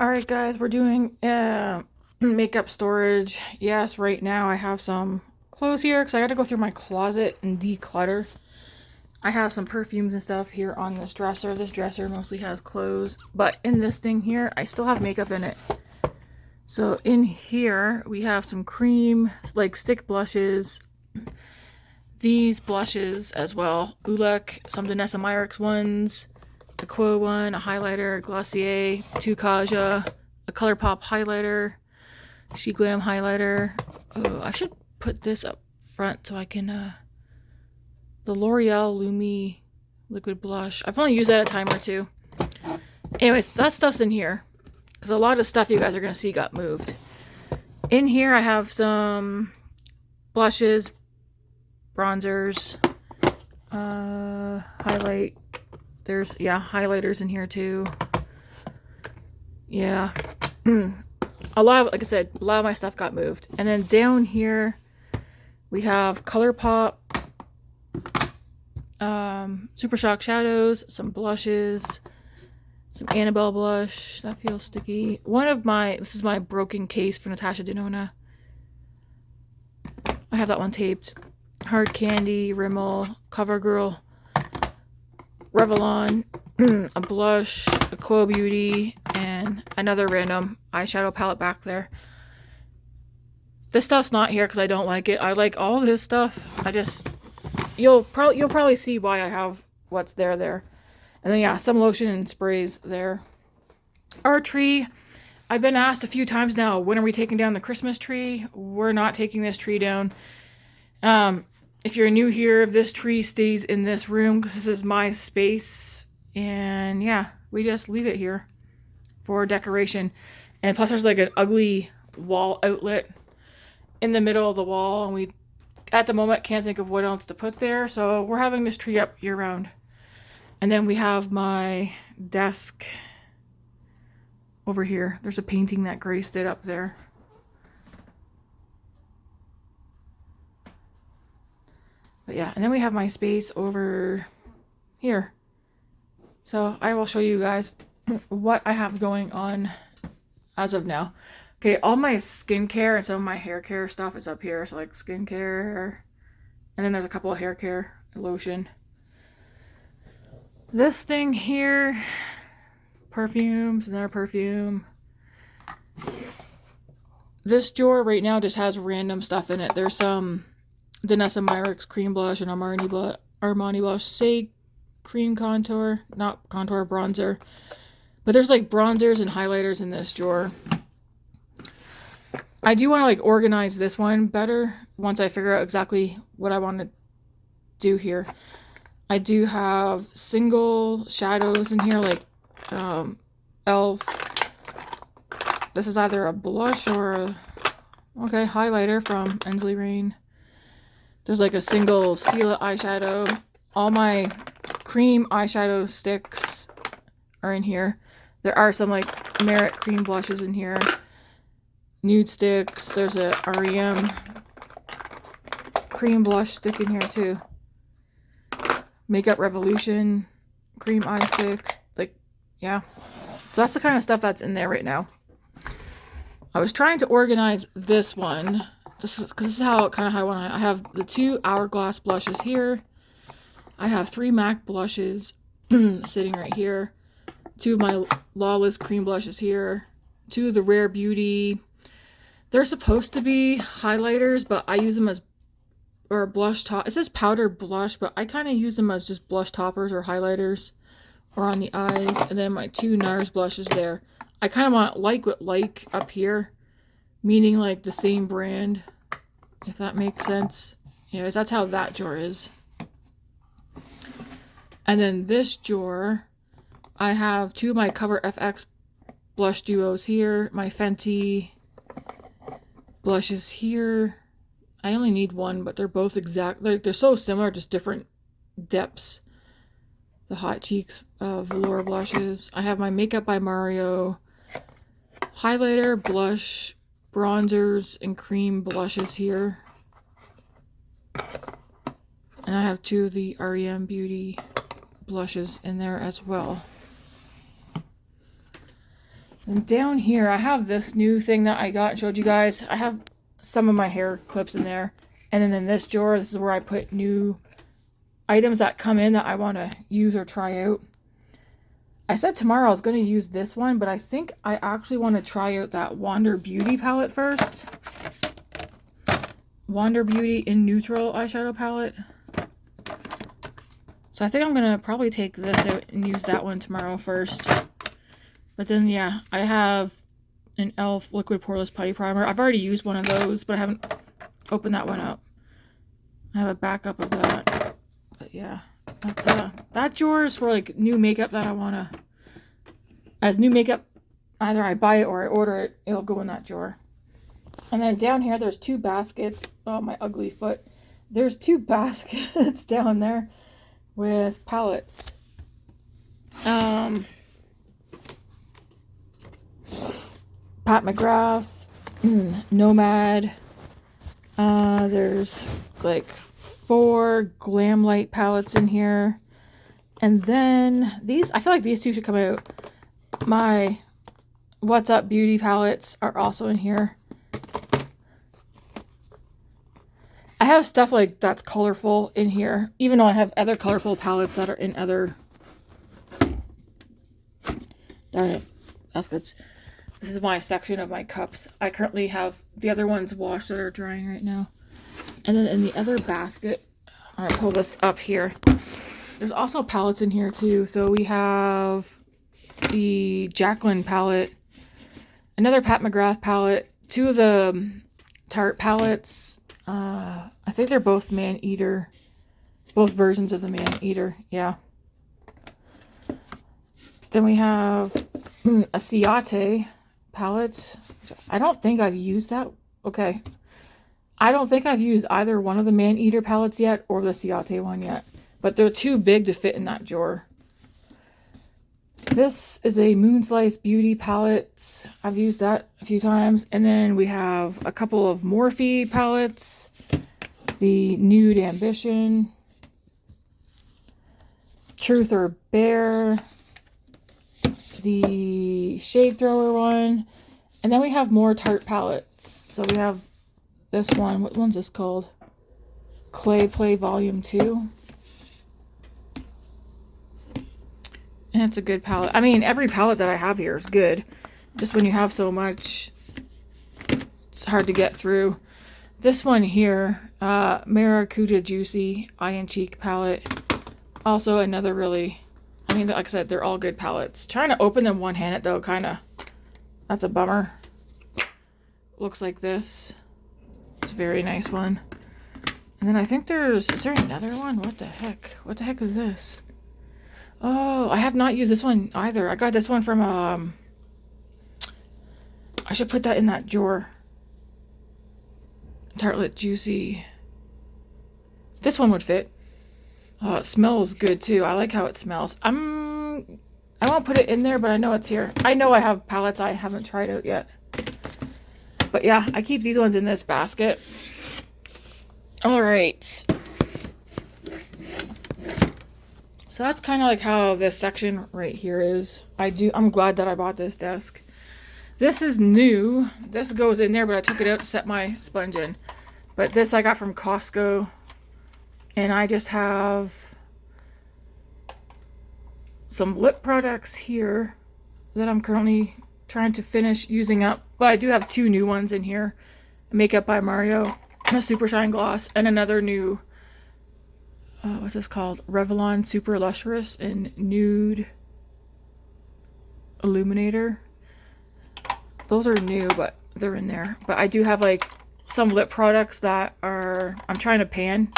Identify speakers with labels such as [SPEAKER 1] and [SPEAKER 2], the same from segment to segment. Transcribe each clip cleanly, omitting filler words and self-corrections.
[SPEAKER 1] Alright guys, we're doing makeup storage. Yes, right now I have some clothes here because I got to go through my closet and declutter. I have some perfumes and stuff here on this dresser. This dresser mostly has clothes, but in this thing here, I still have makeup in it. So in here, we have some cream, like stick blushes. These blushes as well. Ulek, some Danessa Myricks ones, a Quo one, a highlighter, a Glossier, two Kaja, a ColourPop highlighter, She Glam highlighter. Oh, I should put this up front so I can, the L'Oreal Lumi liquid blush. I've only used that a time or two. Anyways, that stuff's in here because a lot of stuff you guys are going to see got moved. In here I have some blushes, bronzers, highlight. There's, highlighters in here too. Yeah. A lot of, like I said, a lot of my stuff got moved. And then down here, we have ColourPop, Super Shock shadows, some blushes, some Annabelle blush. That feels sticky. This is my broken case for Natasha Denona. I have that one taped. Hard Candy, Rimmel, CoverGirl, Revlon, a blush, a Quo Beauty, and another random eyeshadow palette back there. This stuff's not here because I don't like it. I like all this stuff. You'll probably see why I have what's there. And then some lotion and sprays there. Our tree, I've been asked a few times now, when are we taking down the Christmas tree? We're not taking this tree down. If you're new here, this tree stays in this room because this is my space. And we just leave it here for decoration. And plus there's like an ugly wall outlet in the middle of the wall. And we, at the moment, can't think of what else to put there. So we're having this tree up year round. And then we have my desk over here. There's a painting that Grace did up there. But and then we have my space over here. So I will show you guys what I have going on as of now. Okay, all my skincare and some of my hair care stuff is up here. So like skincare, and then there's a couple of hair care, lotion. This thing here, perfumes, another perfume. This drawer right now just has random stuff in it. There's some Danessa Myricks cream blush and Armani blush, say cream contour, not contour, bronzer. But there's like bronzers and highlighters in this drawer. I do want to like organize this one better once I figure out exactly what I want to do here. I do have single shadows in here, like e.l.f. This is either a blush or a highlighter from Ensley Rain. There's like a single Stila eyeshadow. All my cream eyeshadow sticks are in here. There are some like Merit cream blushes in here. Nude sticks. There's a REM cream blush stick in here too. Makeup Revolution cream eye sticks. So that's the kind of stuff that's in there right now. I was trying to organize this one just because this is how I want it. I have the two Hourglass blushes here. I have 3 MAC blushes sitting right here. 2 of my Lawless cream blushes here. 2 of the Rare Beauty. They're supposed to be highlighters, but I use them as blush top. It says powder blush, but I kind of use them as just blush toppers or highlighters or on the eyes. And then my 2 NARS blushes there. I kind of want like up here, meaning like the same brand, if that makes sense. Anyways, that's how that drawer is. And then this drawer, I have 2 of my Cover FX blush duos here. My Fenty blushes here. I only need one, but they're both they're so similar, just different depths. The Hot Cheeks Velour blushes. I have my Makeup by Mario highlighter, blush, bronzers, and cream blushes here. And I have 2 of the REM Beauty blushes in there as well. And down here, I have this new thing that I got and showed you guys. I have some of my hair clips in there. And then in this drawer, this is where I put new items that come in that I want to use or try out. I said tomorrow I was going to use this one, but I think I actually want to try out that Wander Beauty palette first. Wander Beauty in Neutral eyeshadow palette. So I think I'm going to probably take this out and use that one tomorrow first. But then, yeah, I have an e.l.f. Liquid Poreless Putty Primer. I've already used one of those, but I haven't opened that one up. I have a backup of that. But yeah, that's that drawer is for like new makeup that I want to... As new makeup, either I buy it or I order it, it'll go in that drawer. And then down here, there's two baskets. Oh, my ugly foot. There's two baskets down there with palettes. Pat McGrath, Nomad. There's like 4 Glamlight palettes in here. And then these, I feel like these two should come out. My What's Up Beauty palettes are also in here. I have stuff like that's colorful in here, even though I have other colorful palettes that are in other... Darn it, baskets. This is my section of my cups. I currently have the other ones washed that are drying right now. And then in the other basket, I'm going to pull this up here. There's also palettes in here too. So we have the Jaclyn palette, another Pat McGrath palette, 2 of the Tarte palettes. I think they're both Man Eater. Both versions of the Man Eater, yeah. Then we have a Ciate palette. I don't think I've used that. Okay. I don't think I've used either one of the Man Eater palettes yet or the Ciate one yet. But they're too big to fit in that drawer. This is a Moonslice Beauty palette. I've used that a few times. And then we have a couple of Morphe palettes. The Nude Ambition. Truth or Bare. The Shade Thrower one. And then we have more Tarte palettes. So we have this one. What one's this called? Clay Play Volume 2. And it's a good palette. I mean, every palette that I have here is good. Just when you have so much, it's hard to get through. This one here, Maracuja Juicy Eye and Cheek palette. Also another really, I mean, like I said, they're all good palettes. Trying to open them one-handed though, kind of, that's a bummer. Looks like this. It's a very nice one. And then I think is there another one? What the heck? What the heck is this? Oh, I have not used this one either. I got this one from, I should put that in that drawer. Tartelette Juicy. This one would fit. Oh, it smells good too. I like how it smells. I won't put it in there, but I know it's here. I know I have palettes I haven't tried out yet. But yeah, I keep these ones in this basket. All right. So that's kind of like how this section right here is. I'm glad that I bought this desk. This is new. This goes in there, but I took it out to set my sponge in. But this I got from Costco. And I just have some lip products here that I'm currently trying to finish using up. But I do have 2 new ones in here. Makeup by Mario, a Super Shine Gloss, and another new, what's this called? Revlon Super Lustrous and Nude Illuminator. Those are new, but they're in there. But I do have like some lip products that I'm trying to pan.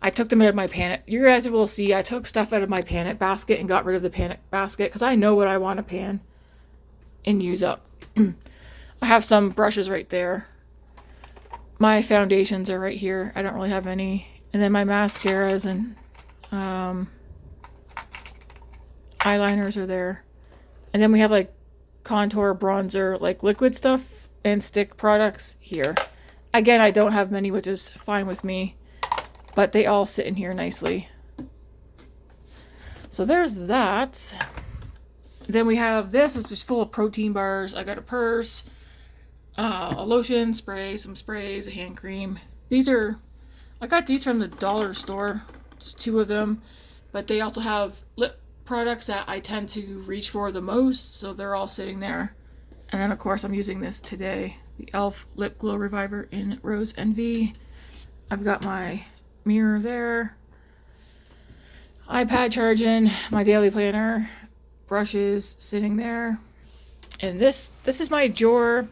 [SPEAKER 1] I took them out of my Pan-It. You guys will see I took stuff out of my Pan-It basket and got rid of the Pan-It basket because I know what I want to pan and use up. I have some brushes right there. My foundations are right here. I don't really have any. And then my mascaras and eyeliners are there. And then we have like contour, bronzer, like liquid stuff and stick products here. Again, I don't have many, which is fine with me. But they all sit in here nicely. So there's that. Then we have this, which is full of protein bars. I got a purse, a lotion, spray, some sprays, a hand cream. I got these from the dollar store, just 2 of them, but they also have lip products that I tend to reach for the most, so they're all sitting there. And then of course I'm using this today, the e.l.f. Lip Glow Reviver in Rose Envy. I've got my mirror there, iPad charging, my daily planner, brushes sitting there. And this is my drawer.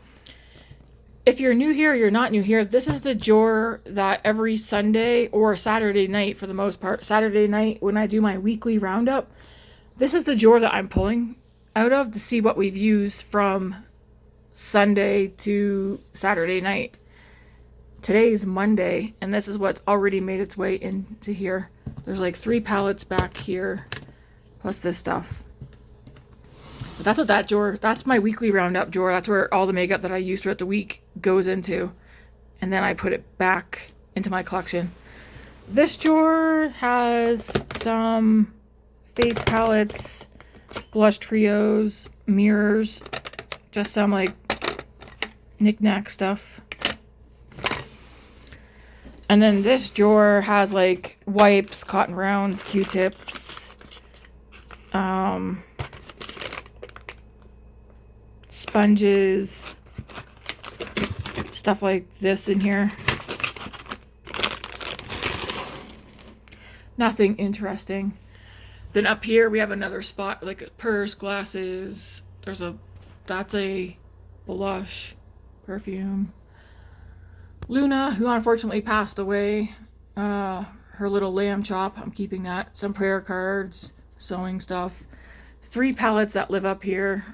[SPEAKER 1] If you're new here or you're not new here, this is the drawer that every Sunday or Saturday night, for the most part, Saturday night when I do my weekly roundup, this is the drawer that I'm pulling out of to see what we've used from Sunday to Saturday night. Today's Monday, and this is what's already made its way into here. There's like 3 palettes back here, plus this stuff. But that's what that drawer, that's my weekly roundup drawer. That's where all the makeup that I use throughout the week goes into. And then I put it back into my collection. This drawer has some face palettes, blush trios, mirrors, just some like knick-knack stuff. And then this drawer has like wipes, cotton rounds, Q-tips, sponges, stuff like this in here. Nothing interesting. Then up here we have another spot, like a purse, glasses. That's a blush, perfume. Luna, who unfortunately passed away, her little lamb chop, I'm keeping that. Some prayer cards, sewing stuff. 3 palettes that live up here.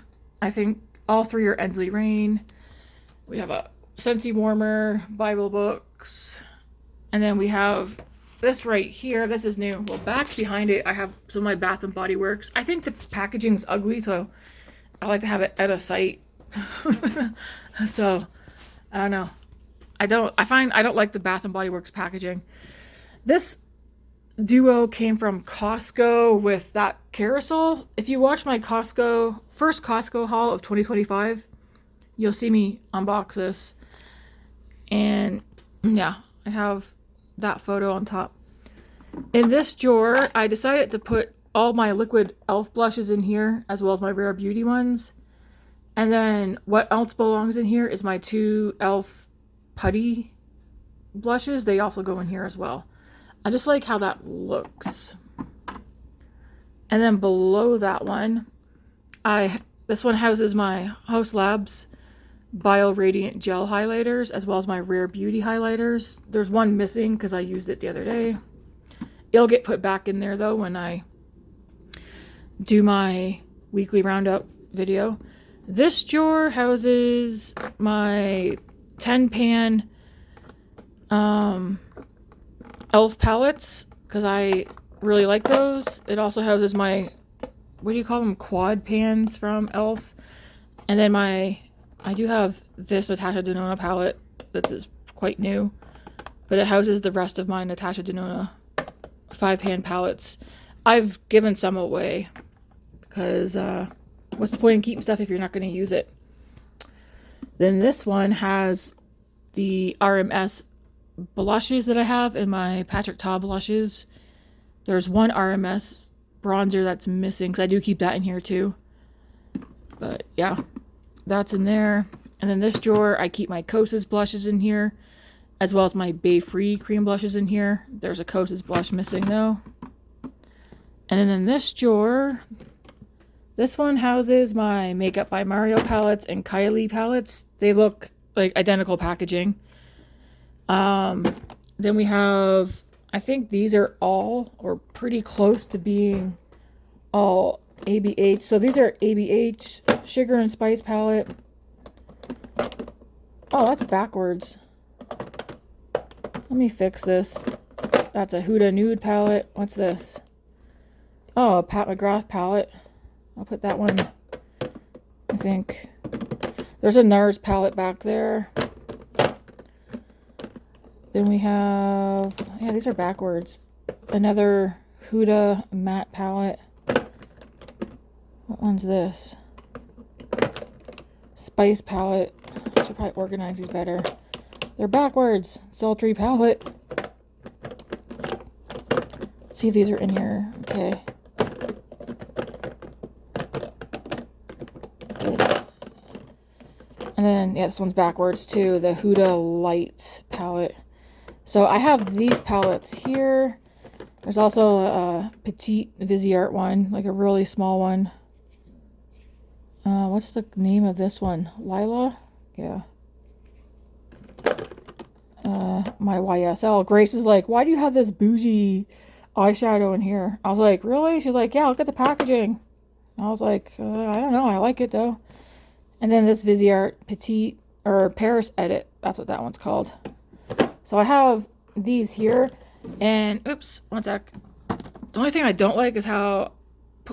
[SPEAKER 1] I think all 3 are Ensley Rain. We have a Scentsy warmer, Bible books, and then we have this right here. This is new. Well, back behind it, I have some of my Bath and Body Works. I think the packaging's ugly, so I like to have it out of sight. So, I don't know. I don't like the Bath and Body Works packaging. This duo came from Costco with that carousel. If you watch my first Costco haul of 2025, you'll see me unbox this. And yeah, I have that photo on top. In this drawer, I decided to put all my liquid e.l.f. blushes in here, as well as my Rare Beauty ones. And then what else belongs in here is my 2 e.l.f. putty blushes. They also go in here as well. I just like how that looks. And then below that one, this one houses my Haus Labs Bio Radiant Gel highlighters, as well as my Rare Beauty highlighters. There's one missing because I used it the other day. It'll get put back in there though when I do my weekly roundup video. This drawer houses my 10 pan e.l.f. palettes because I really like those. It also houses my, what do you call them, quad pans from e.l.f. And then I do have this Natasha Denona palette that is quite new, but it houses the rest of my Natasha Denona 5-pan palettes. I've given some away because what's the point in keeping stuff if you're not going to use it? Then this one has the RMS blushes that I have in my Patrick Ta blushes. There's one RMS bronzer that's missing because I do keep that in here too. But yeah, that's in there. And then this drawer, I keep my Kosas blushes in here, as well as my Bay Free cream blushes in here. There's a Kosas blush missing though. And then in this drawer, this one houses my Makeup by Mario palettes and Kylie palettes. They look like identical packaging. Then we have, I think these are all, or pretty close to being all ABH. So these are ABH Sugar and Spice palette. Oh, that's backwards. Let me fix this. That's a Huda Nude palette. What's this? Oh, a Pat McGrath palette. I'll put that one, I think. There's a NARS palette back there. Then we have, yeah, these are backwards. Another Huda matte palette. What one's this? Spice palette. I should probably organize these better. They're backwards. Sultry palette. Let's see if these are in here. Okay. And then, yeah, this one's backwards too. The Huda Light palette. So I have these palettes here. There's also a Petite Viseart one, like a really small one. What's the name of this one? Lila? Yeah. My YSL. Grace is like, why do you have this bougie eyeshadow in here? I was like, really? She's like, yeah, look at the packaging. I was like, I don't know. I like it though. And then this Viseart Petite, or Paris Edit. That's what that one's called. So I have these here. And, oops, one sec. The only thing I don't like is how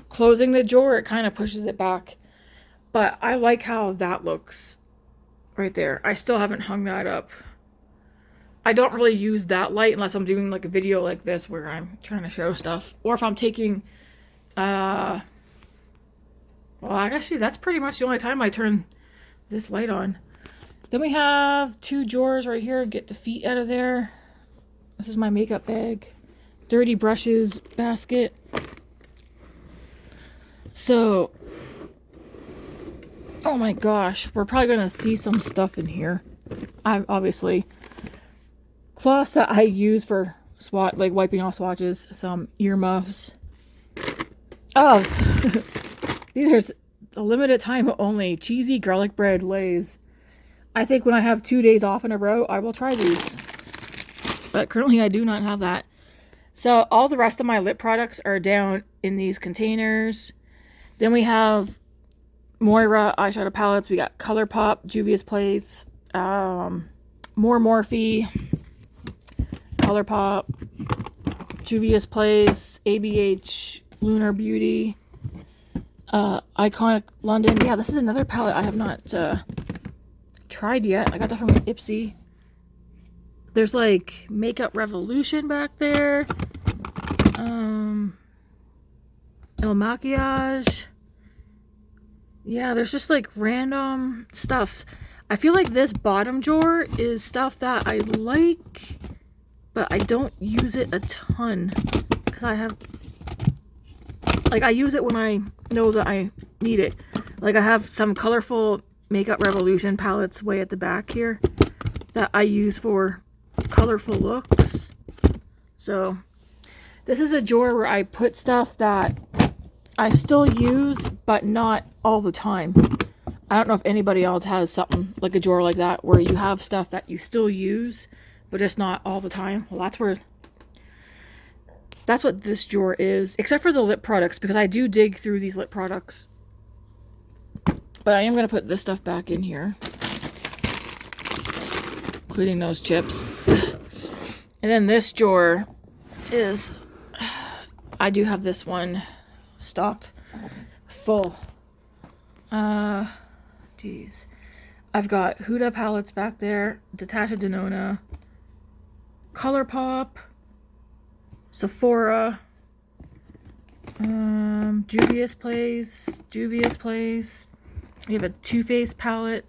[SPEAKER 1] closing the drawer, it kind of pushes it back. But I like how that looks right there. I still haven't hung that up. I don't really use that light unless I'm doing like a video like this where I'm trying to show stuff. Or if I'm taking, well, actually that's pretty much the only time I turn this light on. Then we have two drawers right here. Get the feet out of there. This is my makeup bag. Dirty brushes basket. So, oh my gosh, we're probably going to see some stuff in here. Obviously. Cloths that I use for like wiping off swatches. Some earmuffs. Oh, these are a limited time only. Cheesy garlic bread Lay's. I think when I have 2 days off in a row, I will try these. But currently I do not have that. So all the rest of my lip products are down in these containers. Then we have Moira eyeshadow palettes. We got ColourPop, Juvia's Place, More Morphe, ColourPop, Juvia's Place, ABH, Lunar Beauty, Iconic London. Yeah, this is another palette I have not tried yet. I got that from Ipsy. There's like Makeup Revolution back there. El Maquillage. Yeah, there's just like random stuff. I feel like this bottom drawer is stuff that I like, but I don't use it a ton. Because I have, like, I use it when I know that I need it. Like, I have some colorful Makeup Revolution palettes way at the back here that I use for colorful looks. So this is a drawer where I put stuff that I still use but not all the time. I don't know if anybody else has something like a drawer like that where you have stuff that you still use but just not all the time. Well, that's what this drawer is, except for the lip products, because I do dig through these lip products. But I am going to put this stuff back in here, including those chips. And then this drawer is, I do have this one stocked full. Geez. I've got Huda palettes back there, Natasha Denona, ColourPop, Sephora, Juvia's Place. We have a Too Faced palette,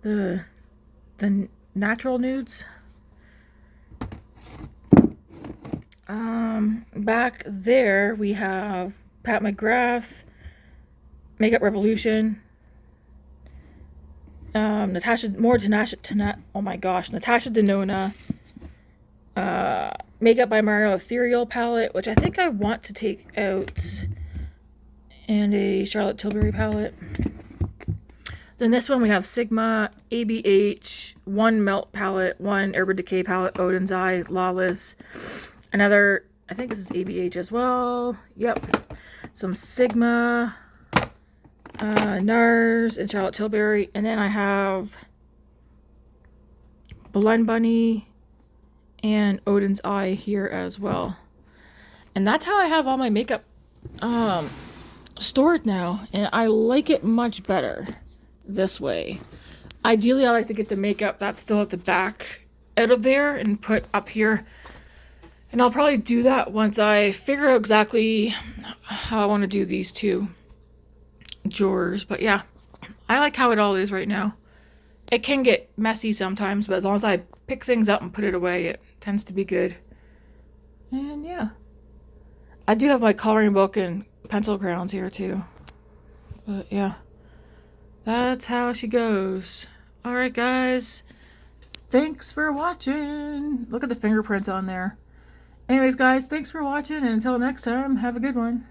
[SPEAKER 1] the Natural Nudes. Back there we have Pat McGrath, Makeup Revolution, Natasha Denona, Makeup by Mario Ethereal palette, which I think I want to take out, and a Charlotte Tilbury palette. Then this one we have Sigma, ABH, one Melt palette, one Urban Decay palette, Odin's Eye, Lawless, another, I think this is ABH as well. Yep. Some Sigma, NARS, and Charlotte Tilbury. And then I have Blend Bunny and Odin's Eye here as well. And that's how I have all my makeup stored now. And I like it much better this way. Ideally, I like to get the makeup that's still at the back out of there and put up here. And I'll probably do that once I figure out exactly how I want to do these two. drawers. But yeah, I like how it all is right now. It can get messy sometimes, but as long as I pick things up and put it away, it tends to be good. And yeah, I do have my coloring book and pencil crayons here too. But yeah, that's how she goes. Alright guys, thanks for watching. Look at the fingerprints on there. Anyways guys, thanks for watching, and until next time, have a good one.